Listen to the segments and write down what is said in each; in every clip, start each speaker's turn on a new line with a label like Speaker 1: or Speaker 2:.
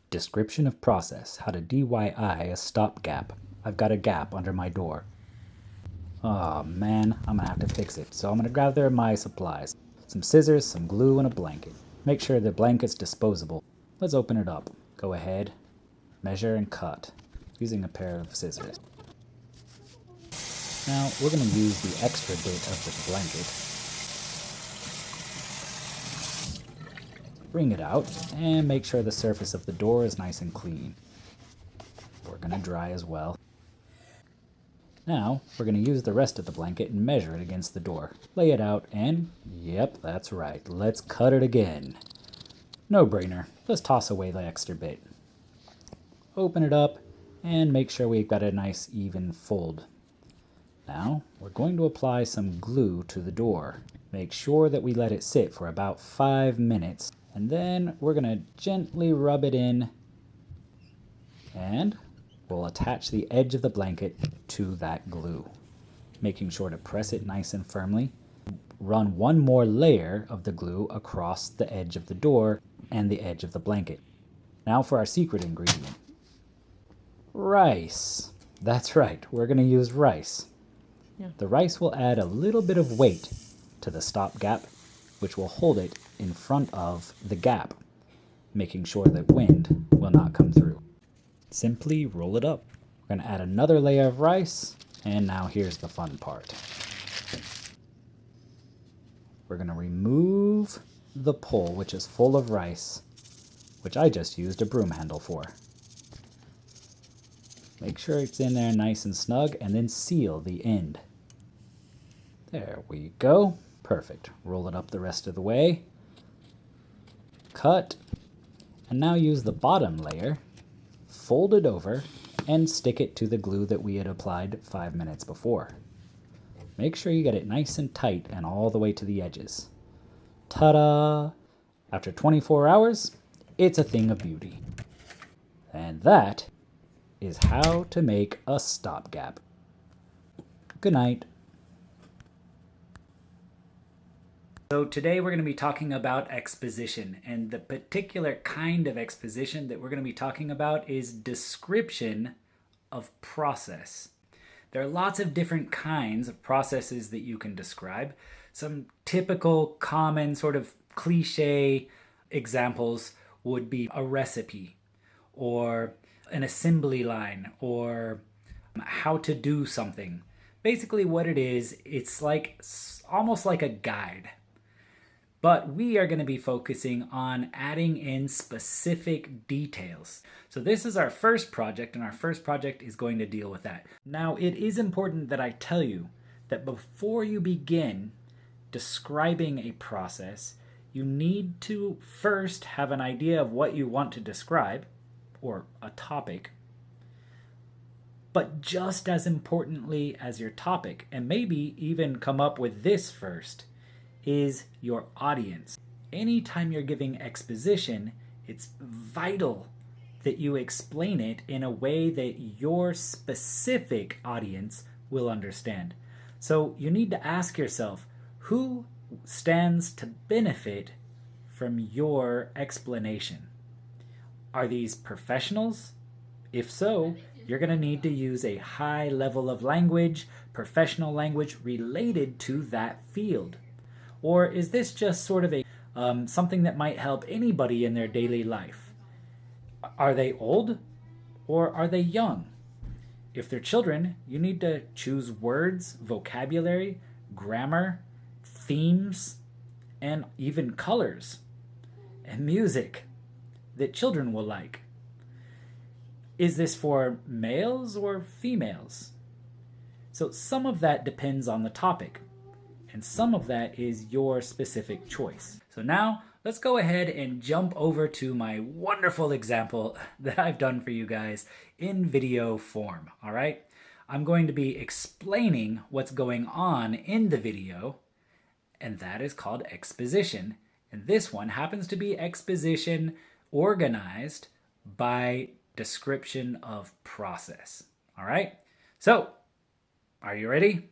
Speaker 1: Description of process, how to DIY a stopgap. I've got a gap under my door. Oh man, I'm gonna have to fix it. So I'm gonna gather my supplies. Some scissors, some glue, and a blanket. Make sure the blanket's disposable. Let's open it up. Go ahead, measure and cut, using a pair of scissors. Now we're gonna use the extra bit of the blanket. Bring it out and make sure the surface of the door is nice and clean. We're gonna dry as well. Now, we're going to use the rest of the blanket and measure it against the door. Lay it out and, yep, that's right, let's cut it again. No brainer, just toss away the extra bit. Open it up and make sure we've got a nice even fold. Now, we're going to apply some glue to the door. Make sure that we let it sit for about 5 minutes, and then we're going to gently rub it in, and we'll attach the edge of the blanket to that glue, making sure to press it nice and firmly. Run one more layer of the glue across the edge of the door and the edge of the blanket. Now for our secret ingredient. Rice. That's right, we're going to use rice. Yeah. The rice will add a little bit of weight to the stopgap, which will hold it in front of the gap, making sure that wind will not come through. Simply roll it up. We're going to add another layer of rice, and now here's the fun part. We're going to remove the pole, which is full of rice, which I just used a broom handle for. Make sure it's in there nice and snug, and then seal the end. There we go. Perfect. Roll it up the rest of the way. Cut. And now use the bottom layer, fold it over, and stick it to the glue that we had applied 5 minutes before. Make sure you get it nice and tight and all the way to the edges. Ta-da! After 24 hours, it's a thing of beauty. And that is how to make a stopgap. Good night. So today we're going to be talking about exposition, and the particular kind of exposition that we're going to be talking about is description of process. There are lots of different kinds of processes that you can describe. Some typical, common, sort of cliche examples would be a recipe, or an assembly line, or how to do something. Basically what it is, it's like almost like a guide. But we are going to be focusing on adding in specific details. So this is our first project, and our first project is going to deal with that. Now, it is important that I tell you that before you begin describing a process, you need to first have an idea of what you want to describe, or a topic. But just as importantly as your topic, and maybe even come up with this first, is your audience. Anytime you're giving exposition, it's vital that you explain it in a way that your specific audience will understand. So you need to ask yourself, who stands to benefit from your explanation? Are these professionals? If so, you're going to need to use a high level of language, professional language related to that field. Or is this just sort of a something that might help anybody in their daily life? Are they old or are they young? If they're children, you need to choose words, vocabulary, grammar, themes, and even colors and music that children will like. Is this for males or females? So some of that depends on the topic, and some of that is your specific choice. So now let's go ahead and jump over to my wonderful example that I've done for you guys in video form, all right? I'm going to be explaining what's going on in the video, and that is called exposition. And this one happens to be exposition organized by description of process, all right? So, are you ready?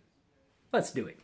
Speaker 1: Let's do it.